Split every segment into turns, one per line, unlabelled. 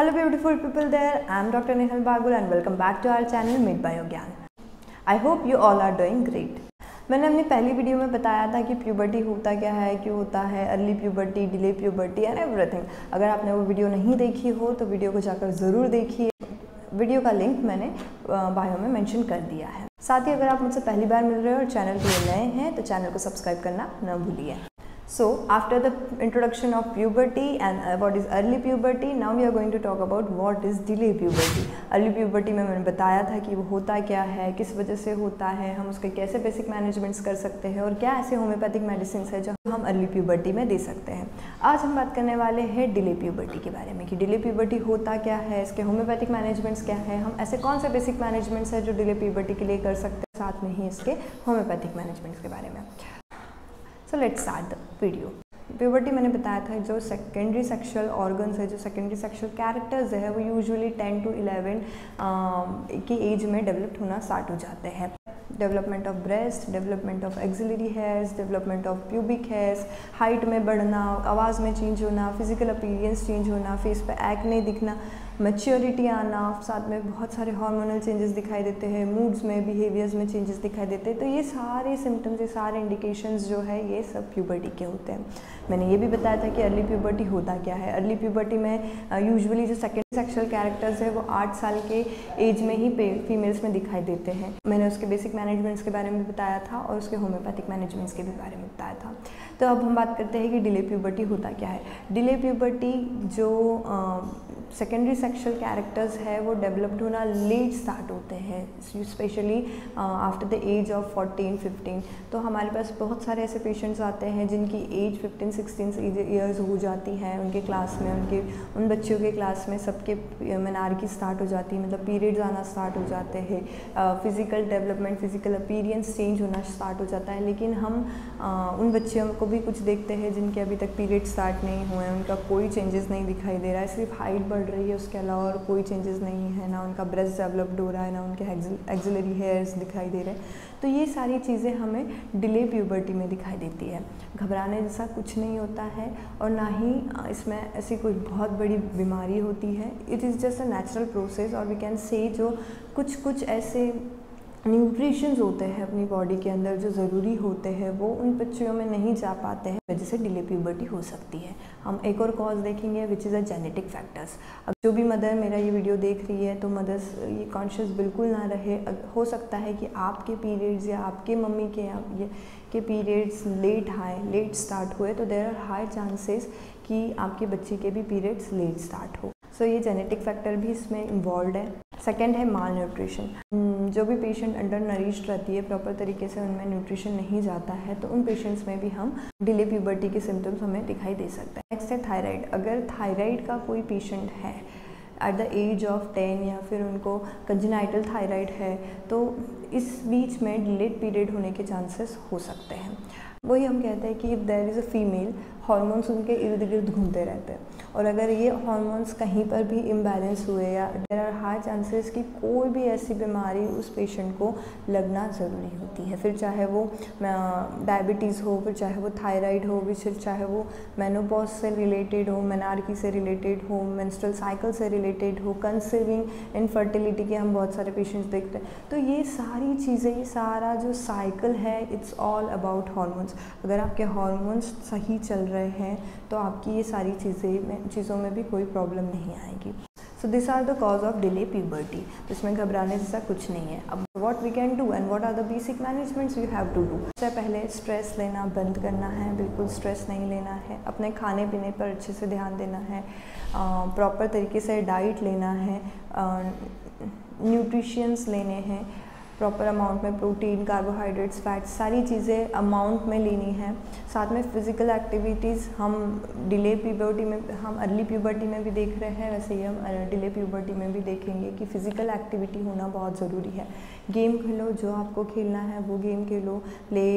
Hello beautiful people there, I am Dr. Nehal Bagul and welcome back to our channel Made by Gyan. I hope you all are doing great. मैंने अपनी पहली video में बताया था कि puberty होता क्या है, क्यों होता है, early puberty, delay puberty and everything. अगर आपने वो वीडियो नहीं देखी हो तो वीडियो को जाकर ज़रूर देखिए। वीडियो का लिंक मैंने बायो में मेंशन कर दिया है। साथ ही अगर आप मुझसे पहली बार मिल रहे हो और चैनल के लिए नए हैं तो चैनल को सब्सक्राइब करना न भूलिए। So after the introduction of puberty and what is early puberty, now we are going to talk about what is delay puberty. Early puberty में मैंने बताया था कि वो होता क्या है, किस वजह से होता है, हम उसके कैसे बेसिक मैनेजमेंट्स कर सकते हैं और क्या ऐसे होम्योपैथिक मेडिसिन है जो हम अर्ली प्यूबर्टी में दे सकते हैं। आज हम बात करने वाले हैं डिले प्यूबर्टी के बारे में कि डिले प्यूबर्टी होता क्या है, इसके होम्योपैथिक मैनेजमेंट्स क्या है, हम ऐसे कौन से बेसिक मैनेजमेंट्स है जो डिले प्यूबर्टी के लिए कर सकते हैं, साथ में ही इसके होम्योपैथिक मैनेजमेंट्स के बारे में। So let's start the video. Puberty मैंने बताया था जो सेकेंडरी सेक्सुअल ऑर्गन्स है, जो सेकेंडरी सेक्सुअल कैरेक्टर्स है वो यूजुअली 10 to 11 की एज में डेवलप होना स्टार्ट हो जाते हैं। Development of breast, development of axillary hairs, development of pubic hairs, height में बढ़ना, आवाज़ में चेंज होना, फिजिकल अपीयरेंस चेंज होना, फेस पे एक्ने दिखना, मैच्योरिटी आना, साथ में बहुत सारे हार्मोनल चेंजेस दिखाई देते हैं, मूड्स में, बिहेवियर्स में चेंजेस दिखाई देते हैं। तो ये सारे सिम्टम्स, ये सारे इंडिकेशंस जो है ये सब प्यूबर्टी के होते हैं। मैंने ये भी बताया था कि अर्ली प्यूबर्टी होता क्या है। अर्ली प्यूबर्टी में यूजुअली जो सेकेंडरी सेक्सुअल कैरेक्टर्स है वो 8 साल के एज में ही फीमेल्स में दिखाई देते हैं। मैंने उसके बेसिक मैनेजमेंट्स के बारे में बताया था और उसके होम्योपैथिक मैनेजमेंट्स के भी बारे में बताया था। तो अब हम बात करते हैं कि डिले प्यूबर्टी होता क्या है। डिले प्यूबर्टी जो सेकेंडरी सेक्सुअल कैरेक्टर्स है वो डेवलप्ड होना लेट स्टार्ट होते हैं, specially after the age of 14-15। तो हमारे पास बहुत सारे ऐसे पेशेंट्स आते हैं जिनकी एज 15-16 ईयर्स हो जाती है। उनके क्लास में, उन बच्चों के क्लास में सबके मेनार्की स्टार्ट हो जाती है, मतलब पीरियड्स आना स्टार्ट हो जाते हैं, physical development, physical appearance change होना स्टार्ट हो जाता है। लेकिन हम उन बच्चों को भी कुछ देखते हैं जिनके अभी तक पीरियड स्टार्ट नहीं हुए हैं, उनका कोई चेंजेस नहीं दिखाई दे रहा है, सिर्फ हाइट बढ़ रही है, उसके अलावा और कोई चेंजेस नहीं है, ना उनका ब्रेस्ट डेवलप्ड हो रहा है, ना उनके एक्सिलरी हेयर्स दिखाई दे रहे हैं। तो ये सारी चीज़ें हमें डिले प्यूबर्टी में दिखाई देती है। घबराने जैसा कुछ नहीं होता है और ना ही इसमें ऐसी कोई बहुत बड़ी बीमारी होती है। It is just a natural process और वी कैन से जो कुछ ऐसे न्यूट्रिशंस होते हैं अपनी बॉडी के अंदर जो ज़रूरी होते हैं वो उन बच्चियों में नहीं जा पाते हैं, वजह से डिले प्यूबर्टी हो सकती है। हम एक और कॉज देखेंगे which is a genetic factors. अब जो भी मदर मेरा ये वीडियो देख रही है तो मदर्स ये कॉन्शियस बिल्कुल ना रहे। हो सकता है कि आपके पीरियड्स या आपके मम्मी के पीरियड्स लेट स्टार्ट हुए, तो देयर आर हाई चांसेस कि आपके बच्चे के भी पीरियड्स लेट स्टार्ट हो। सो ये जेनेटिक फैक्टर भी इसमें इन्वॉल्व है। सेकेंड है माल न्यूट्रिशन। जो भी पेशेंट अंडर नरिश्ड रहती है, प्रॉपर तरीके से उनमें न्यूट्रिशन नहीं जाता है, तो उन पेशेंट्स में भी हम डिले प्यूबर्टी के सिम्टम्स हमें दिखाई दे सकते हैं। नेक्स्ट है थायराइड। अगर थायराइड का कोई पेशेंट है एट द एज ऑफ 10 या फिर उनको कंजेनाइटल थायराइड है तो इस बीच में डिलेड पीरियड होने के चांसेस हो सकते हैं। वही हम कहते हैं कि if there is a female, hormones उनके इर्द गिर्द घूमते रहते हैं और अगर ये हार्मोन्स कहीं पर भी इम्बैलेंस हुए या देयर आर हाई चांसेस कि कोई भी ऐसी बीमारी उस पेशेंट को लगना ज़रूरी होती है। फिर चाहे वो डायबिटीज़ हो, फिर चाहे वो थायराइड हो, फिर चाहे वो मेनोपॉज से रिलेटेड हो, मेनार्की से रिलेटेड हो, मेंस्ट्रुअल साइकिल से रिलेटेड हो, कंसीविंग, इनफर्टिलिटी के हम बहुत सारे पेशेंट्स देखते हैं। तो ये सारी चीज़ें, ये सारा जो साइकिल है, इट्स ऑल अबाउट हार्मोन्स। अगर आपके हार्मोन्स सही चल रहे हैं तो आपकी ये सारी चीज़ों में भी कोई प्रॉब्लम नहीं आएगी। So this are the cause of delay puberty. तो इसमें घबराने जैसा कुछ नहीं है। अब what we can do and what are the basic managements you have to do. सबसे पहले स्ट्रेस लेना बंद करना है, बिल्कुल स्ट्रेस नहीं लेना है, अपने खाने पीने पर अच्छे से ध्यान देना है, प्रॉपर तरीके से डाइट लेना है, न्यूट्रिशंस लेने हैं, प्रॉपर अमाउंट में प्रोटीन, कार्बोहाइड्रेट्स, फैट्स, सारी चीज़ें अमाउंट में लेनी है। साथ में फ़िज़िकल एक्टिविटीज़ हम डिले प्यूबर्टी में, हम अर्ली प्यूबर्टी में भी देख रहे हैं, वैसे ही हम डिले प्यूबर्टी में भी देखेंगे कि फ़िज़िकल एक्टिविटी होना बहुत ज़रूरी है। गेम खेलो, जो आपको खेलना है वो गेम खेलो, प्ले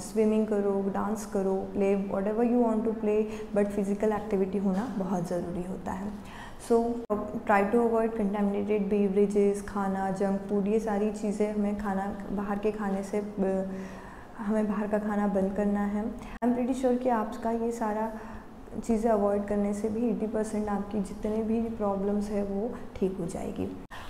स्विमिंग करो, डांस करो, play whatever you want to play, but physical activity होना बहुत ज़रूरी होता है। So try to avoid contaminated beverages, खाना, जंक फूड, ये सारी चीज़ें हमें बाहर के खाने से हमें बाहर का खाना बंद करना है। आई एम प्रीटी श्योर कि आपका ये सारा चीज़ें अवॉइड करने से भी 80% आपकी जितने भी प्रॉब्लम्स है वो ठीक हो जाएगी।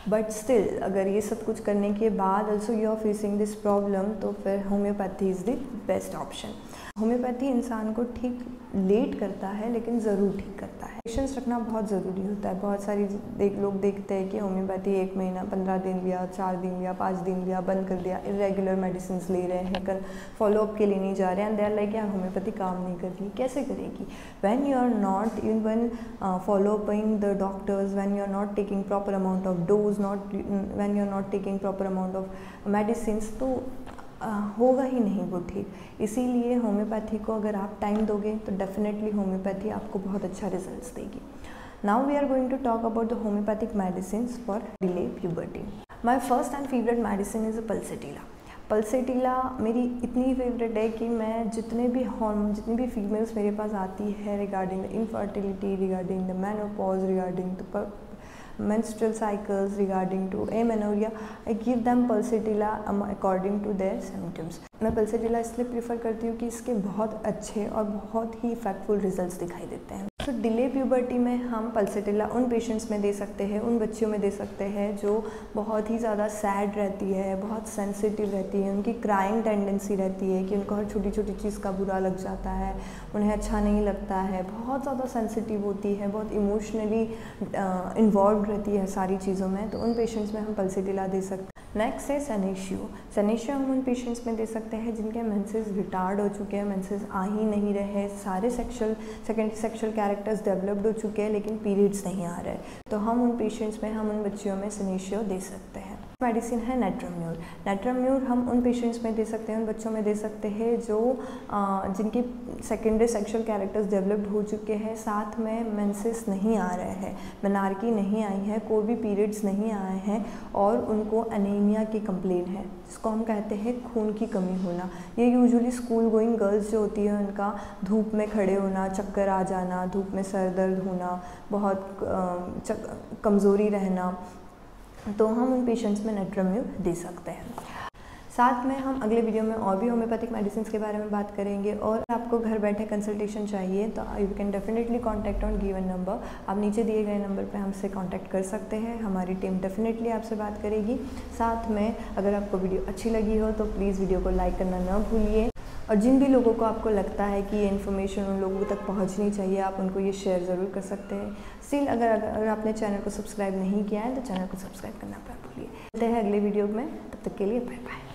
बट स्टिल अगर ये सब कुछ करने के बाद also you are facing this problem, तो फिर homeopathy is the best option. Homeopathy इंसान को ठीक लेट करता है लेकिन ज़रूर ठीक करता है। पेशेंस रखना बहुत ज़रूरी होता है। बहुत सारी लोग देखते हैं कि होम्योपैथी 1 महीना 15 दिन लिया, 4 दिन लिया, 5 दिन लिया, बंद कर दिया, इरेगुलर मेडिसिन ले रहे हैं, कल फॉलोअप के लिए नहीं जा रहे हैं, एंड दे आर लाइक यार होम्योपैथी काम नहीं कर रही। कैसे करेगी? When you are not even followuping the doctors, when you are not taking proper amount of dose, when you are not taking proper amount of medicine, तो होगा ही नहीं वो ठीक। इसीलिए होम्योपैथी को अगर आप टाइम दोगे तो डेफिनेटली होम्योपैथी आपको बहुत अच्छा रिजल्ट्स देगी। Now we are going to talk about the homeopathic medicine for delay puberty. My first and favourite medicine is pulsatilla. Pulsatilla मेरी इतनी फेवरेट है कि मैं जितनी भी फीमेल्स मेरे पास आती है regarding the infertility, regarding the menopause, regarding the menstrual cycles, regarding to amenorrhea, I give them pulsatilla according to their symptoms। मैं पल्सेटिला इसलिए प्रीफर करती हूँ कि इसके बहुत अच्छे और बहुत ही इफेक्टफुल रिजल्ट्स दिखाई देते हैं। तो डिले प्यूबर्टी में हम पल्सेटिला उन पेशेंट्स में दे सकते हैं, उन बच्चियों में दे सकते हैं जो बहुत ही ज़्यादा सैड रहती है, बहुत सेंसिटिव रहती है, उनकी क्राइंग टेंडेंसी रहती है कि उनको हर छोटी छोटी चीज़ का बुरा लग जाता है, उन्हें अच्छा नहीं लगता है, बहुत ज़्यादा सेंसिटिव होती है, बहुत इमोशनली इन्वॉल्व रहती है सारी चीज़ों में, तो उन पेशेंट्स में हम पल्सेटिला दे सकते हैं। नेक्स्ट है सेनेशियो। सेनेशियो हम उन पेशेंट्स में दे सकते हैं जिनके मेंसेस रिटार्ड हो चुके हैं, मेंसेस आ ही नहीं रहे, सारे सेकेंडरी सेक्शुअल कैरेक्टर्स डेवलप्ड हो चुके हैं लेकिन पीरियड्स नहीं आ रहे, तो हम उन पेशेंट्स में, हम उन बच्चियों में सेनेशियो दे सकते हैं। मेडिसिन है नेट्रम्यूर। नेट्रम्यूर हम उन पेशेंट्स में दे सकते हैं, उन बच्चों में दे सकते हैं जो जिनकी सेकेंडरी सेक्शुअल कैरेक्टर्स डेवलप्ड हो चुके हैं, साथ में मेंसेस नहीं आ रहे हैं, मेनार्की नहीं आई है, कोई भी पीरियड्स नहीं आए हैं और उनको एनीमिया की कंप्लेन है, जिसको हम कहते हैं खून की कमी होना। ये यूजुअली स्कूल गोइंग गर्ल्स जो होती है उनका धूप में खड़े होना, चक्कर आ जाना, धूप में सर दर्द होना, बहुत कमज़ोरी रहना, तो हम उन पेशेंट्स में नेट्रम्यूर दे सकते हैं। साथ में हम अगले वीडियो में और भी होम्योपैथिक मेडिसिन के बारे में बात करेंगे, और आपको घर बैठे कंसल्टेशन चाहिए तो you can definitely contact on given number. आप नीचे दिए गए नंबर पे हमसे कॉन्टैक्ट कर सकते हैं, हमारी टीम डेफिनेटली आपसे बात करेगी। साथ में अगर आपको वीडियो अच्छी लगी हो तो प्लीज़ वीडियो को लाइक करना ना भूलिए, और जिन भी लोगों को आपको लगता है कि ये इन्फॉर्मेशन उन लोगों तक पहुंचनी चाहिए, आप उनको ये शेयर ज़रूर कर सकते हैं। स्टिल अगर आपने चैनल को सब्सक्राइब नहीं किया है तो चैनल को सब्सक्राइब करना मत भूलिए। मिलते हैं अगले वीडियो में, तब तक के लिए बाय बाय।